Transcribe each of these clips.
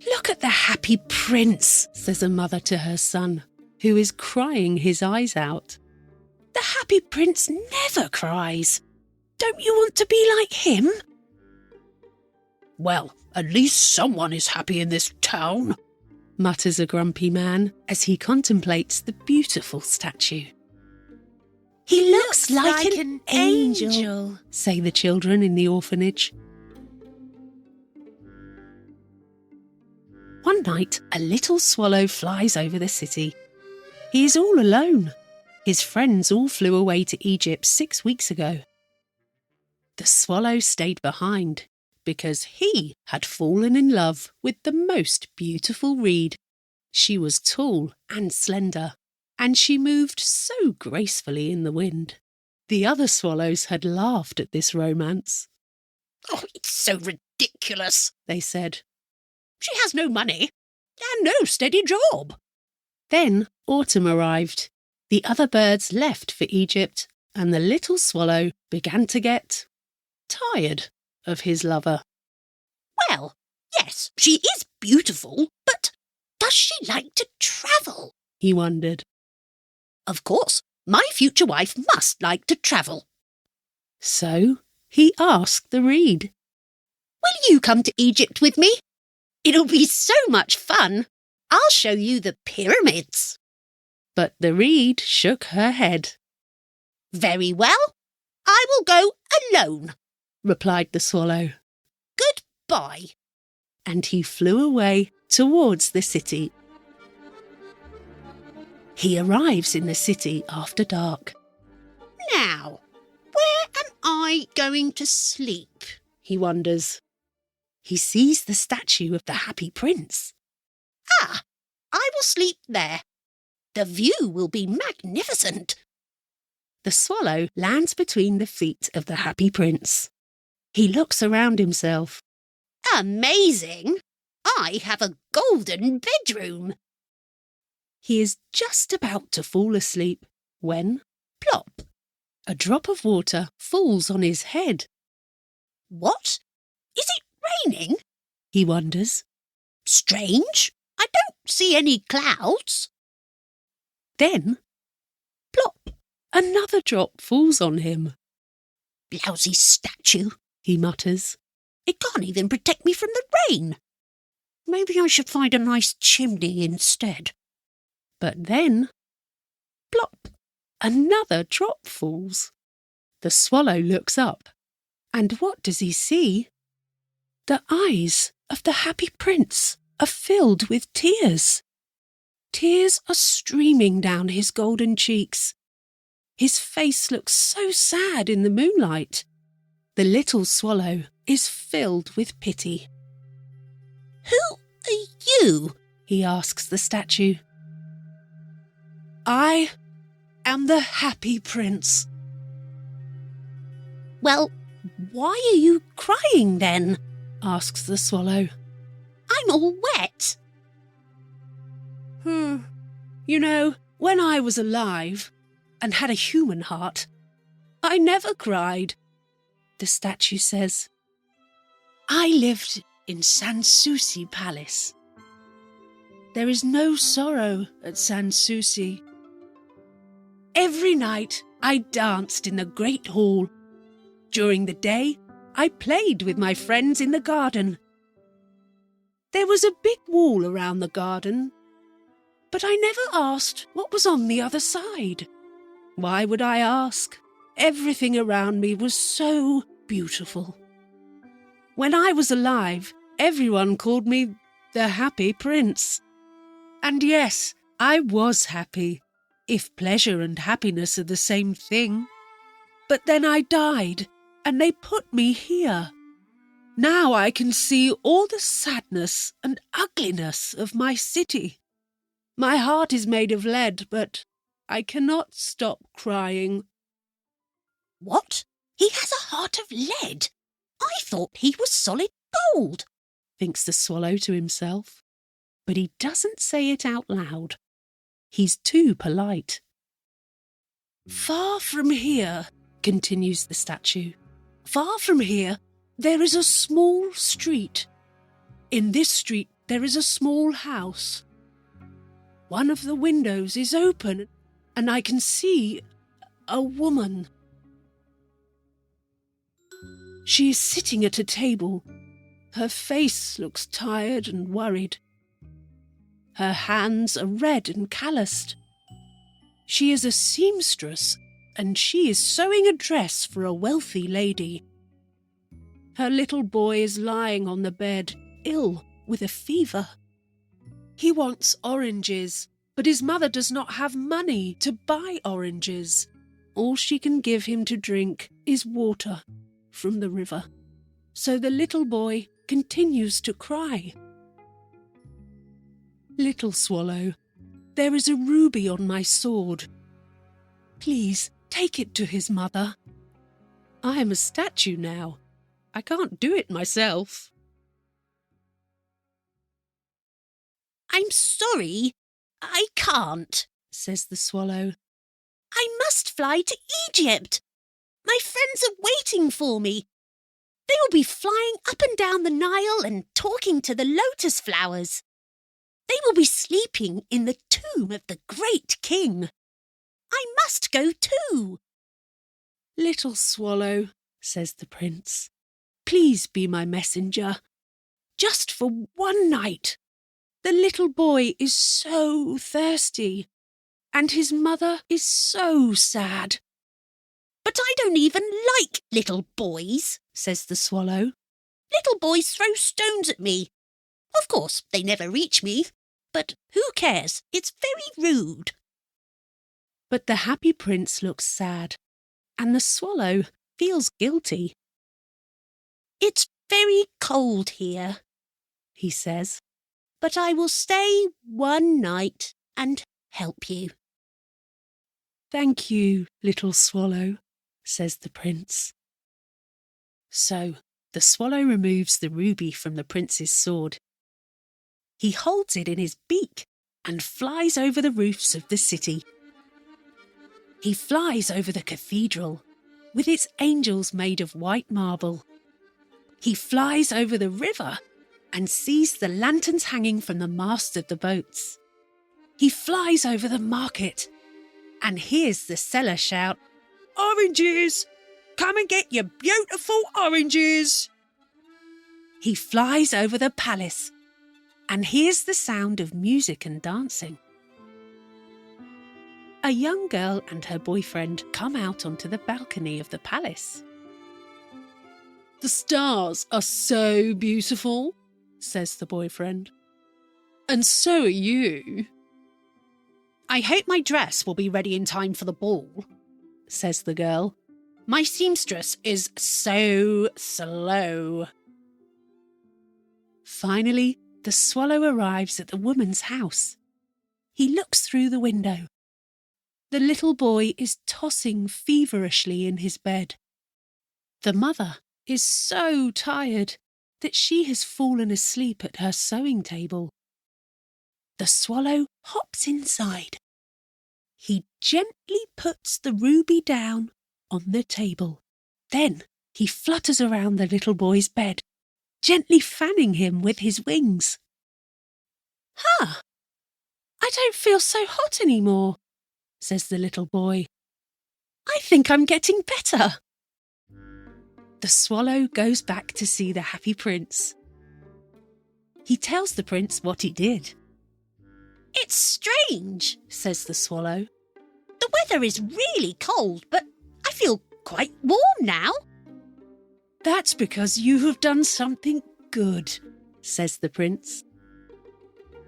"Look at the happy prince," says a mother to her son, who is crying his eyes out. "The happy prince never cries. Don't you want to be like him?" "Well, at least someone is happy in this town," mutters a grumpy man as he contemplates the beautiful statue. "He looks like an angel," say the children in the orphanage. One night, a little swallow flies over the city. He is all alone. His friends all flew away to Egypt 6 weeks ago. The swallow stayed behind because he had fallen in love with the most beautiful reed. She was tall and slender, and she moved so gracefully in the wind. The other swallows had laughed at this romance. "Oh, it's so ridiculous," they said. "She has no money and no steady job." Then autumn arrived. The other birds left for Egypt, and the little swallow began to get tired of his lover. "Well, yes, she is beautiful, but does she like to travel?" he wondered. "Of course, my future wife must like to travel." So he asked the reed, "Will you come to Egypt with me? It'll be so much fun. I'll show you the pyramids." But the reed shook her head. "Very well, I will go alone," replied the swallow. "Goodbye." And he flew away towards the city. He arrives in the city after dark. "Now, where am I going to sleep?" he wonders. He sees the statue of the happy prince. "Ah, I will sleep there. The view will be magnificent." The swallow lands between the feet of the happy prince. He looks around himself. "Amazing! I have a golden bedroom." He is just about to fall asleep when, plop, a drop of water falls on his head. "What? Is it raining?" he wonders. "Strange, I don't see any clouds." Then, plop, another drop falls on him. "Lousy statue," he mutters. "It can't even protect me from the rain. Maybe I should find a nice chimney instead." But then, plop, another drop falls. The swallow looks up, and what does he see? The eyes of the happy prince are filled with tears. Tears are streaming down his golden cheeks. His face looks so sad in the moonlight. The little swallow is filled with pity. "Who are you?" he asks the statue. "I am the happy prince." "Well, why are you crying then?" asks the swallow. "I'm all wet." You know, when I was alive and had a human heart, I never cried," the statue says. "I lived in Sanssouci Palace. There is no sorrow at Sanssouci. Every night I danced in the great hall. During the day, I played with my friends in the garden. There was a big wall around the garden, but I never asked what was on the other side. Why would I ask? Everything around me was so beautiful. When I was alive, everyone called me the Happy Prince. And yes, I was happy, if pleasure and happiness are the same thing. But then I died, and they put me here. Now I can see all the sadness and ugliness of my city. My heart is made of lead, but I cannot stop crying." "What? He has a heart of lead? I thought he was solid gold," thinks the swallow to himself. But he doesn't say it out loud. He's too polite. "Far from here," continues the statue, "far from here, there is a small street. In this street, there is a small house. One of the windows is open, and I can see a woman. She is sitting at a table. Her face looks tired and worried. Her hands are red and calloused. She is a seamstress, and she is sewing a dress for a wealthy lady. Her little boy is lying on the bed, ill with a fever. He wants oranges, but his mother does not have money to buy oranges. All she can give him to drink is water from the river. So the little boy continues to cry. Little Swallow, there is a ruby on my sword. Please take it to his mother. I am a statue now. I can't do it myself. I'm sorry, I can't, says the swallow. I must fly to Egypt. My friends are waiting for me. They will be flying up and down the Nile and talking to the lotus flowers. They will be sleeping in the tomb of the great king. I must go too. Little Swallow, says the prince, please be my messenger. Just for one night. The little boy is so thirsty, and his mother is so sad. But I don't even like little boys, says the swallow. Little boys throw stones at me. Of course, they never reach me, but who cares? It's very rude. But the happy prince looks sad, and the swallow feels guilty. It's very cold here, he says, but I will stay one night and help you. Thank you, little swallow, says the prince. So the swallow removes the ruby from the prince's sword. He holds it in his beak and flies over the roofs of the city. He flies over the cathedral with its angels made of white marble. He flies over the river and sees the lanterns hanging from the masts of the boats. He flies over the market and hears the seller shout, "Oranges! Come and get your beautiful oranges!" He flies over the palace and hears the sound of music and dancing. A young girl and her boyfriend come out onto the balcony of the palace. "The stars are so beautiful," says the boyfriend. "And so are you." "I hope my dress will be ready in time for the ball," says the girl. "My seamstress is so slow." Finally, the swallow arrives at the woman's house. He looks through the window. The little boy is tossing feverishly in his bed. The mother is so tired that she has fallen asleep at her sewing table. The swallow hops inside. He gently puts the ruby down on the table. Then he flutters around the little boy's bed, gently fanning him with his wings. "Huh! I don't feel so hot anymore," says the little boy. "I think I'm getting better." The swallow goes back to see the happy prince. He tells the prince what he did. "It's strange," says the swallow. "The weather is really cold, but I feel quite warm now." "That's because you have done something good," says the prince.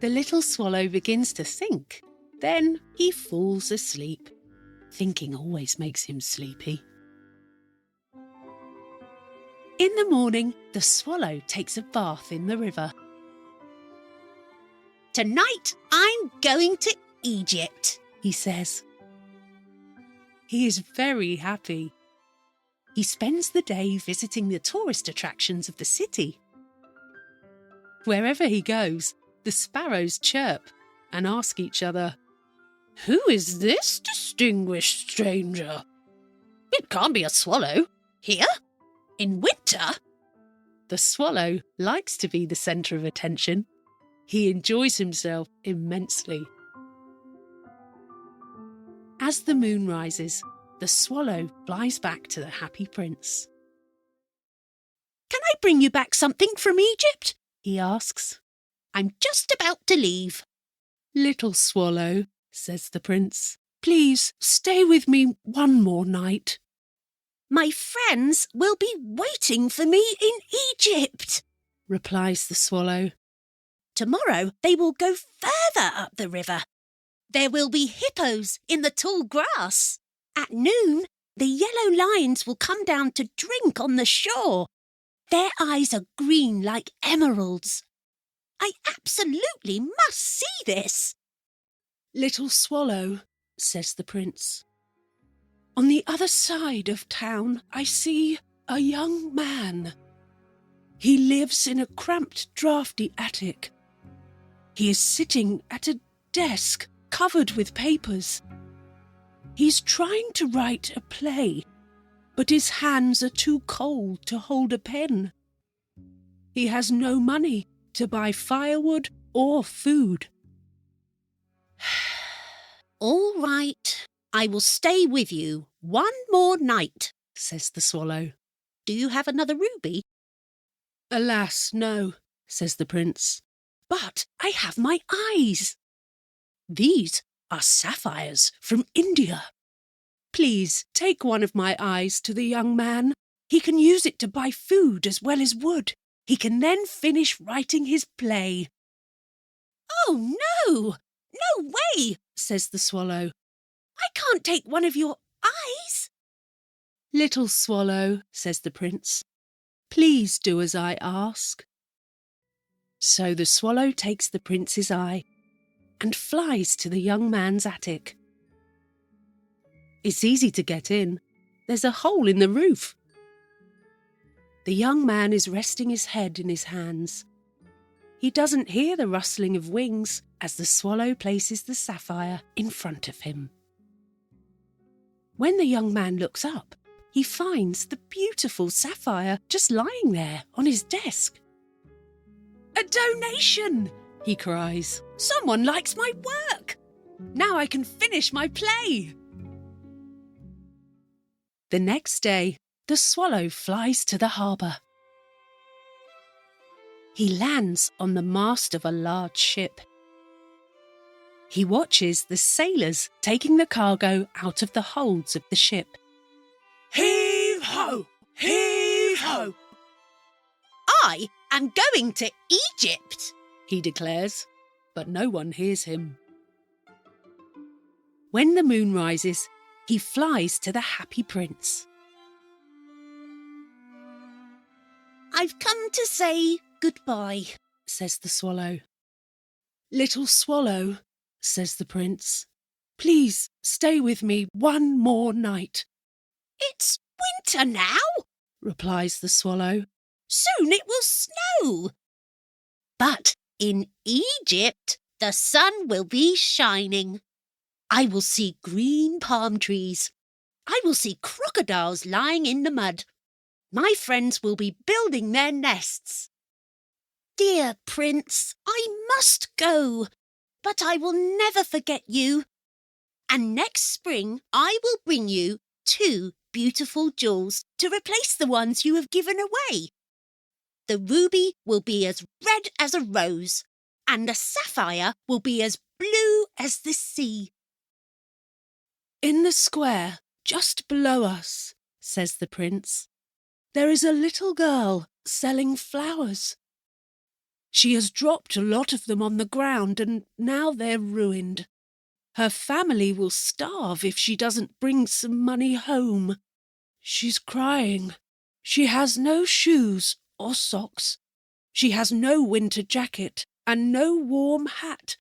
The little swallow begins to think. Then he falls asleep. Thinking always makes him sleepy. In the morning, the swallow takes a bath in the river. "Tonight I'm going to Egypt," he says. He is very happy. He spends the day visiting the tourist attractions of the city. Wherever he goes, the sparrows chirp and ask each other, "Who is this distinguished stranger? It can't be a swallow. Here? In winter?" The swallow likes to be the centre of attention. He enjoys himself immensely. As the moon rises, the swallow flies back to the happy prince. Can I bring you back something from Egypt? He asks. I'm just about to leave. Little swallow, says the prince, please stay with me one more night. My friends will be waiting for me in Egypt, replies the swallow. Tomorrow they will go further up the river. There will be hippos in the tall grass. At noon, the yellow lions will come down to drink on the shore. Their eyes are green like emeralds. I absolutely must see this. Little swallow, says the prince. On the other side of town, I see a young man. He lives in a cramped, draughty attic. He is sitting at a desk covered with papers. He's trying to write a play, but his hands are too cold to hold a pen. He has no money to buy firewood or food. All right, I will stay with you one more night, says the swallow. Do you have another ruby? Alas, no, says the prince. But I have my eyes. These are sapphires from India. Please take one of my eyes to the young man. He can use it to buy food as well as wood. He can then finish writing his play. Oh, no! No way, says the swallow. I can't take one of your eyes. Little swallow, says the prince, please do as I ask. So the swallow takes the prince's eye and flies to the young man's attic. It's easy to get in. There's a hole in the roof. The young man is resting his head in his hands. He doesn't hear the rustling of wings as the swallow places the sapphire in front of him. When the young man looks up, he finds the beautiful sapphire just lying there on his desk. A donation, he cries. Someone likes my work. Now I can finish my play. The next day, the swallow flies to the harbour. He lands on the mast of a large ship. He watches the sailors taking the cargo out of the holds of the ship. Heave ho! Heave ho! I am going to Egypt, he declares, but no one hears him. When the moon rises, he flies to the happy prince. I've come to say goodbye, says the swallow. Little swallow, says the prince, please stay with me one more night. It's winter now, replies the swallow. Soon it will snow. But in Egypt, the sun will be shining. I will see green palm trees. I will see crocodiles lying in the mud. My friends will be building their nests. Dear Prince, I must go, but I will never forget you. And next spring I will bring you 2 beautiful jewels to replace the ones you have given away. The ruby will be as red as a rose, and the sapphire will be as blue as the sea. In the square, just below us, says the prince, there is a little girl selling flowers. She has dropped a lot of them on the ground and now they're ruined. Her family will starve if she doesn't bring some money home. She's crying. She has no shoes or socks. She has no winter jacket and no warm hat.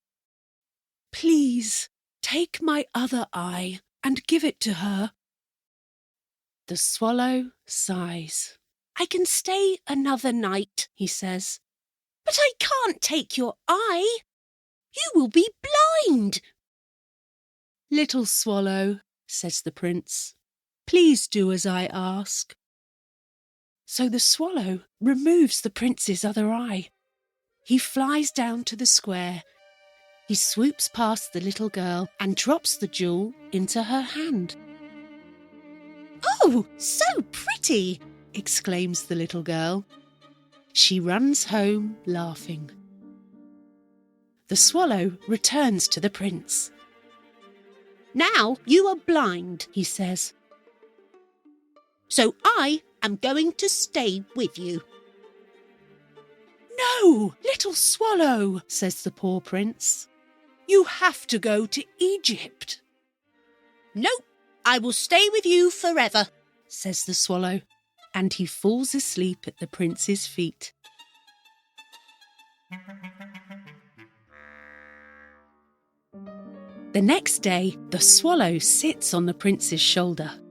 Please take my other eye and give it to her. The swallow sighs. I can stay another night, he says. But I can't take your eye. You will be blind. Little swallow, says the prince, please do as I ask. So the swallow removes the prince's other eye. He flies down to the square. He swoops past the little girl and drops the jewel into her hand. "Oh, so pretty!" exclaims the little girl. She runs home laughing. The swallow returns to the prince. "Now you are blind," he says. "So I am going to stay with you." "No, little swallow," says the poor prince. "You have to go to Egypt." "Nope, I will stay with you forever," says the swallow, and he falls asleep at the prince's feet. The next day, the swallow sits on the prince's shoulder.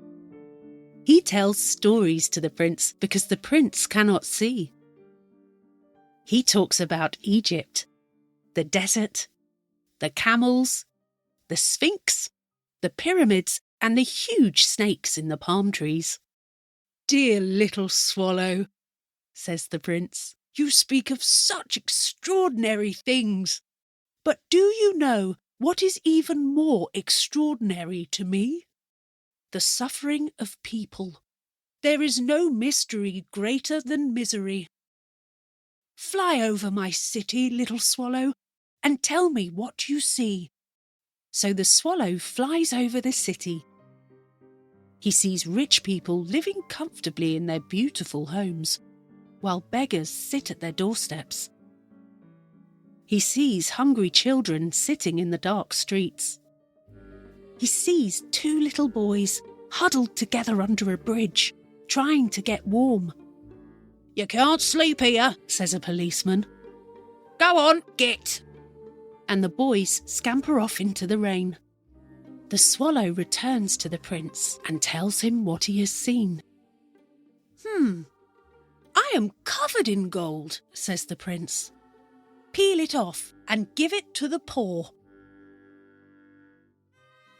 He tells stories to the prince because the prince cannot see. He talks about Egypt, the desert, the camels, the Sphinx, the pyramids, and the huge snakes in the palm trees. "Dear little swallow," says the prince, "you speak of such extraordinary things. But do you know what is even more extraordinary to me? The suffering of people. There is no mystery greater than misery. Fly over my city, little swallow, and tell me what you see." So the swallow flies over the city. He sees rich people living comfortably in their beautiful homes, while beggars sit at their doorsteps. He sees hungry children sitting in the dark streets. He sees 2 little boys huddled together under a bridge, trying to get warm. "You can't sleep here," says a policeman. "Go on, get." And the boys scamper off into the rain. The swallow returns to the prince and tells him what he has seen. "I am covered in gold," says the prince. "Peel it off and give it to the poor."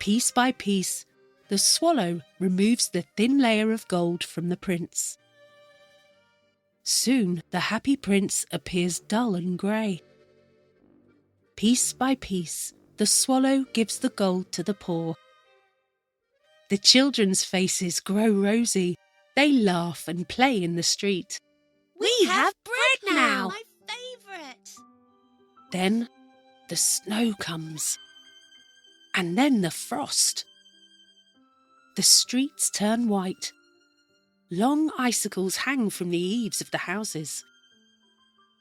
Piece by piece, the swallow removes the thin layer of gold from the prince. Soon the happy prince appears dull and grey. Piece by piece, the swallow gives the gold to the poor. The children's faces grow rosy. They laugh and play in the street. "We have bread now!" My favourite. Then the snow comes. And then the frost. The streets turn white. Long icicles hang from the eaves of the houses.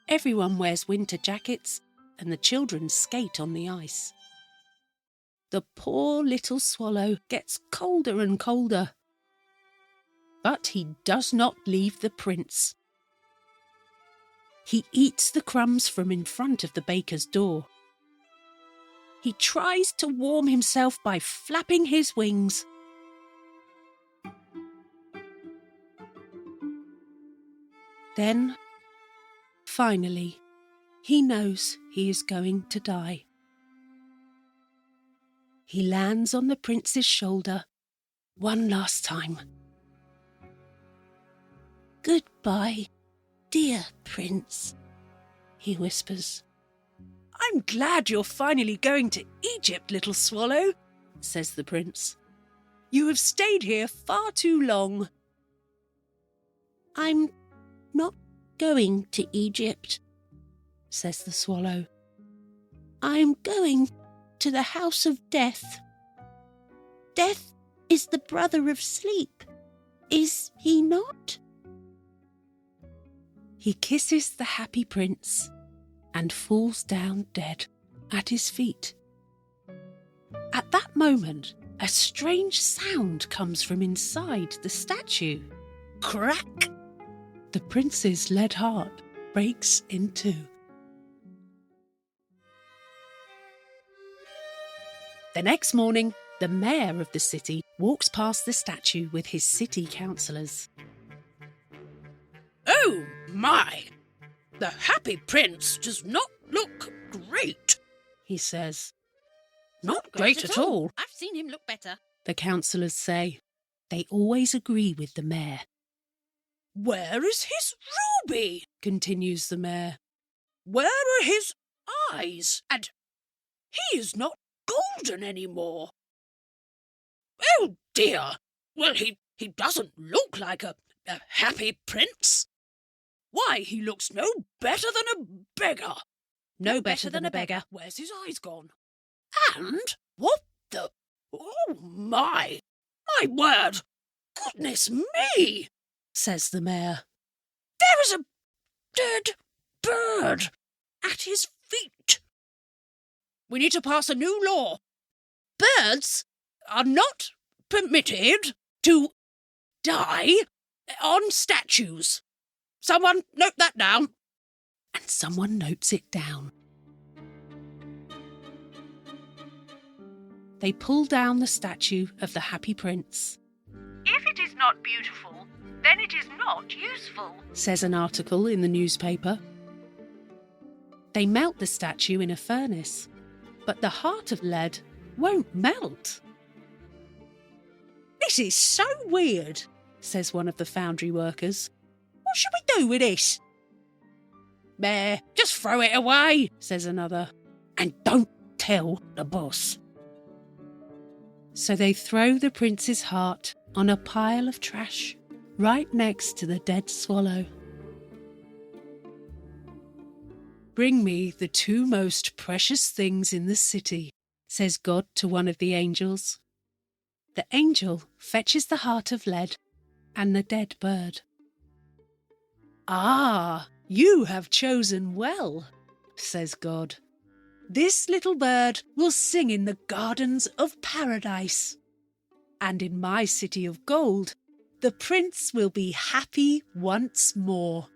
Everyone wears winter jackets, and the children skate on the ice. The poor little swallow gets colder and colder. But he does not leave the prince. He eats the crumbs from in front of the baker's door. He tries to warm himself by flapping his wings. Then, finally, he knows he is going to die. He lands on the prince's shoulder one last time. "Goodbye, dear prince," he whispers. "I'm glad you're finally going to Egypt, little swallow," says the prince. "You have stayed here far too long." "I'm not going to Egypt," says the swallow. "I'm going to the house of death. Death is the brother of sleep, is he not?" He kisses the happy prince and falls down dead at his feet. At that moment, a strange sound comes from inside the statue. Crack! The prince's lead heart breaks in two. The next morning, the mayor of the city walks past the statue with his city councillors. "Oh my! The happy prince does not look great," he says. "Not great at all. I've seen him look better," the councillors say. They always agree with the mayor. "Where is his ruby?" continues the mayor. Where are his eyes? And he is not golden anymore. Oh dear! Well, he doesn't look like a happy prince. Why, he looks no better than a beggar. No better than a beggar. Where's his eyes gone? And what the... Oh, my word! Goodness me! Says the mayor. There is a dead bird at his feet. We need to pass a new law. Birds are not permitted to die on statues. Someone note that down. And someone notes it down. They pull down the statue of the Happy Prince. If it is not beautiful, then it is not useful, says an article in the newspaper. They melt the statue in a furnace, but the heart of lead won't melt. This is so weird, says one of the foundry workers. What should we do with this? Mayor, just throw it away, says another. And don't tell the boss. So they throw the prince's heart on a pile of trash right next to the dead swallow. Bring me the two most precious things in the city, says God to one of the angels. The angel fetches the heart of lead and the dead bird. Ah, you have chosen well, says God. This little bird will sing in the gardens of paradise. And in my city of gold, the prince will be happy once more.